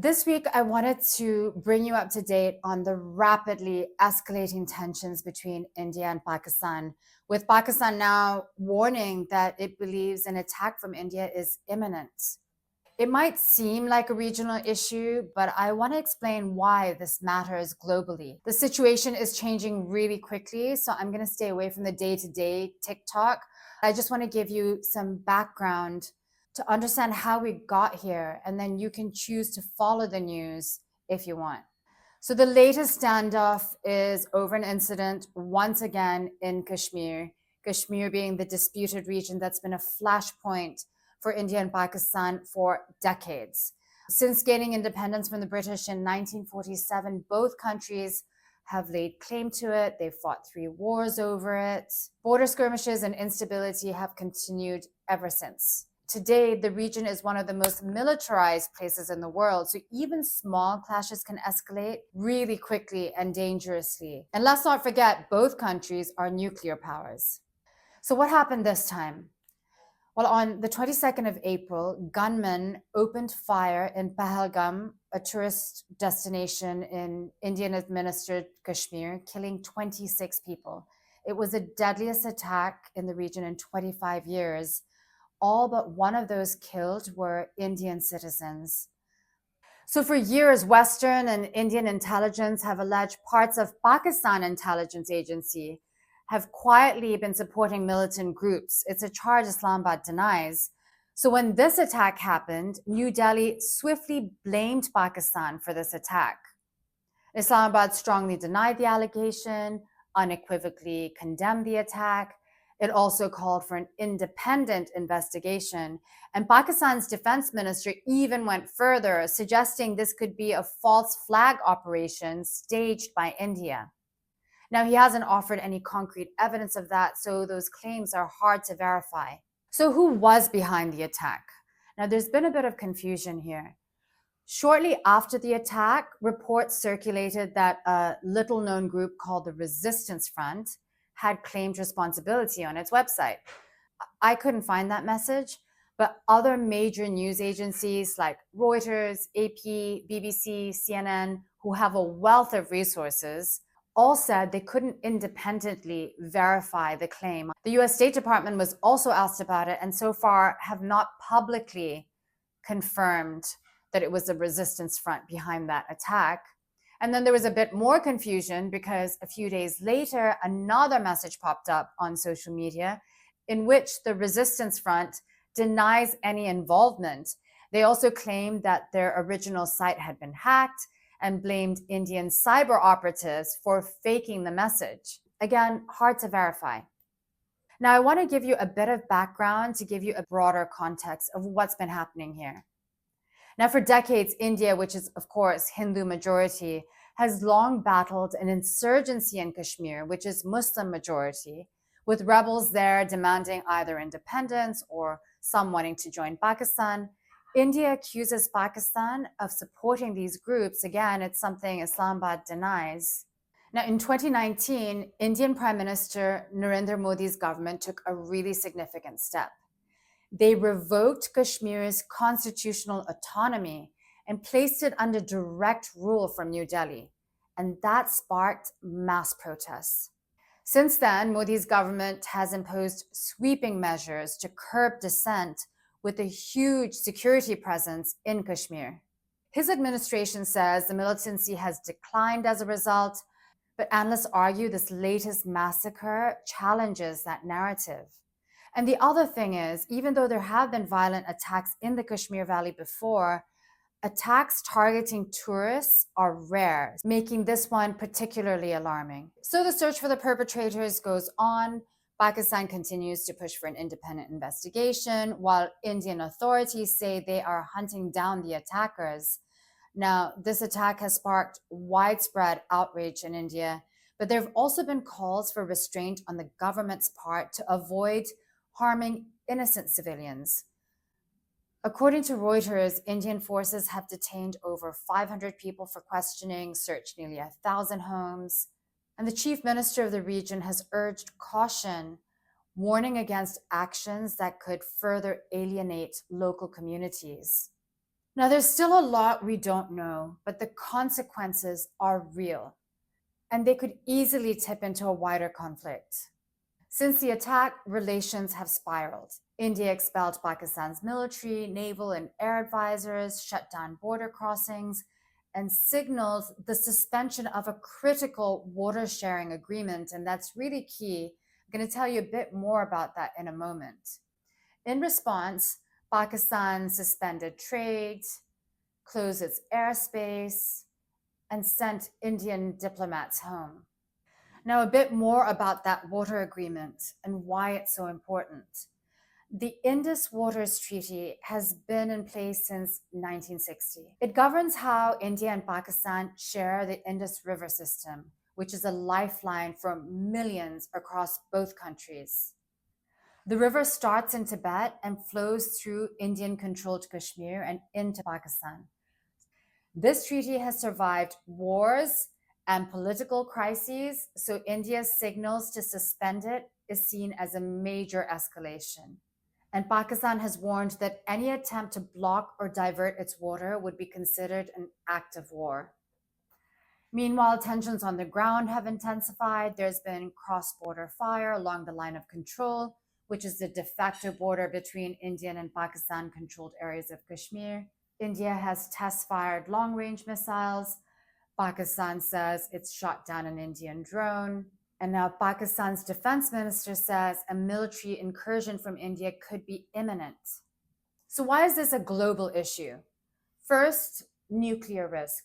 This week, I wanted to bring you up to date on the rapidly escalating tensions between India and Pakistan, with Pakistan now warning that it believes an attack from India is imminent. It might seem like a regional issue, but I want to explain why this matters globally. The situation is changing really quickly, so I'm going to stay away from the day-to-day TikTok. I just want to give you some background to understand how we got here, and then you can choose to follow the news if you want. So the latest standoff is over an incident once again in Kashmir, Kashmir being the disputed region that's been a flashpoint for India and Pakistan for decades. Since gaining independence from the British in 1947, both countries have laid claim to it. They've fought 3 wars over it. Border skirmishes and instability have continued ever since. Today, the region is one of the most militarized places in the world, so even small clashes can escalate really quickly and dangerously. And let's not forget, both countries are nuclear powers. So what happened this time? Well, on the 22nd of April, gunmen opened fire in Pahalgam, a tourist destination in Indian-administered Kashmir, killing 26 people. It was the deadliest attack in the region in 25 years. All but one of those killed were Indian citizens. So for years, Western and Indian intelligence have alleged parts of Pakistan intelligence agency have quietly been supporting militant groups. It's a charge Islamabad denies. So when this attack happened, New Delhi swiftly blamed Pakistan for this attack. Islamabad strongly denied the allegation, unequivocally condemned the attack. It also called for an independent investigation. And Pakistan's defense minister even went further, suggesting this could be a false flag operation staged by India. Now, he hasn't offered any concrete evidence of that, so those claims are hard to verify. So who was behind the attack? Now, there's been a bit of confusion here. Shortly after the attack, reports circulated that a little-known group called the Resistance Front had claimed responsibility on its website. I couldn't find that message, but other major news agencies like Reuters, AP, BBC, CNN, who have a wealth of resources, all said they couldn't independently verify the claim. The US State Department was also asked about it and so far have not publicly confirmed that it was the Resistance Front behind that attack. And then there was a bit more confusion because a few days later, another message popped up on social media in which the Resistance Front denies any involvement. They also claimed that their original site had been hacked and blamed Indian cyber operatives for faking the message. Again, hard to verify. Now, I want to give you a bit of background to give you a broader context of what's been happening here. Now, for decades, India, which is, of course, Hindu majority, has long battled an insurgency in Kashmir, which is Muslim majority, with rebels there demanding either independence or some wanting to join Pakistan. India accuses Pakistan of supporting these groups. Again, it's something Islamabad denies. Now, in 2019, Indian Prime Minister Narendra Modi's government took a really significant step. They revoked Kashmir's constitutional autonomy and placed it under direct rule from New Delhi. And that sparked mass protests. Since then, Modi's government has imposed sweeping measures to curb dissent with a huge security presence in Kashmir. His administration says the militancy has declined as a result, but analysts argue this latest massacre challenges that narrative. And the other thing is, even though there have been violent attacks in the Kashmir Valley before, attacks targeting tourists are rare, making this one particularly alarming. So the search for the perpetrators goes on. Pakistan continues to push for an independent investigation, while Indian authorities say they are hunting down the attackers. Now, this attack has sparked widespread outrage in India, but there have also been calls for restraint on the government's part to avoid harming innocent civilians. According to Reuters, Indian forces have detained over 500 people for questioning, searched nearly 1,000 homes, and the chief minister of the region has urged caution, warning against actions that could further alienate local communities. Now, there's still a lot we don't know, but the consequences are real, and they could easily tip into a wider conflict. Since the attack, relations have spiraled. India expelled Pakistan's military, naval, and air advisors, shut down border crossings, and signaled the suspension of a critical water sharing agreement. And that's really key. I'm going to tell you a bit more about that in a moment. In response, Pakistan suspended trade, closed its airspace, and sent Indian diplomats home. Now, a bit more about that water agreement and why it's so important. The Indus Waters Treaty has been in place since 1960. It governs how India and Pakistan share the Indus River system, which is a lifeline for millions across both countries. The river starts in Tibet and flows through Indian controlled Kashmir and into Pakistan. This treaty has survived wars and political crises, so India's signals to suspend it is seen as a major escalation. And Pakistan has warned that any attempt to block or divert its water would be considered an act of war. Meanwhile, tensions on the ground have intensified. There's been cross border fire along the line of control, which is the de facto border between Indian and Pakistan controlled areas of Kashmir. India has test fired long range missiles. Pakistan says it's shot down an Indian drone. And now Pakistan's defense minister says a military incursion from India could be imminent. So, why is this a global issue? First, nuclear risk.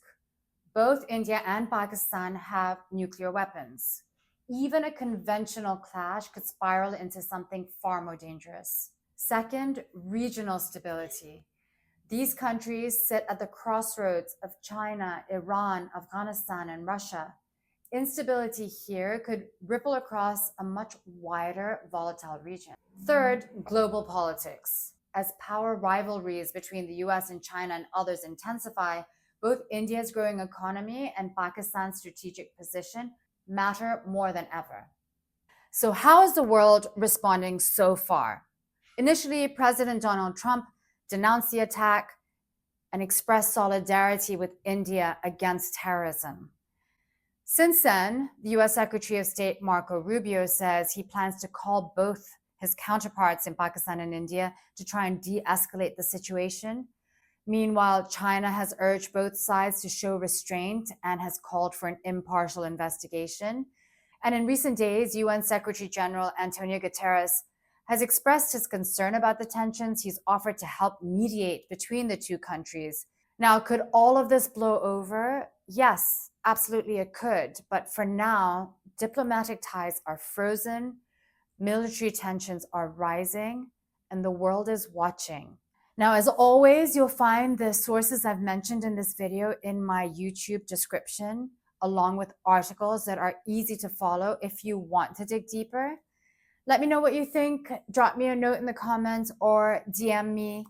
Both India and Pakistan have nuclear weapons. Even a conventional clash could spiral into something far more dangerous. Second, regional stability. These countries sit at the crossroads of China, Iran, Afghanistan, and Russia. Instability here could ripple across a much wider, volatile region. Third, global politics. As power rivalries between the US and China and others intensify, both India's growing economy and Pakistan's strategic position matter more than ever. So, how is the world responding so far? Initially, President Donald Trump denounced the attack and expressed solidarity with India against terrorism. Since then, the US Secretary of State Marco Rubio says he plans to call both his counterparts in Pakistan and India to try and de escalate the situation. Meanwhile, China has urged both sides to show restraint and has called for an impartial investigation. And in recent days, UN Secretary General Antonio Guterres has expressed his concern about the tensions. He's offered to help mediate between the two countries. Now, could all of this blow over? Yes, absolutely it could. But for now, diplomatic ties are frozen, military tensions are rising, and the world is watching. Now, as always, you'll find the sources I've mentioned in this video in my YouTube description, along with articles that are easy to follow if you want to dig deeper. Let me know what you think. Drop me a note in the comments or DM me.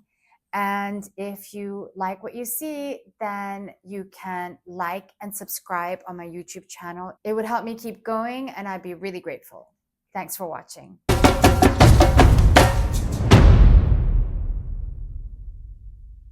And if you like what you see, then you can like and subscribe on my YouTube channel. It would help me keep going, and I'd be really grateful. Thanks for watching.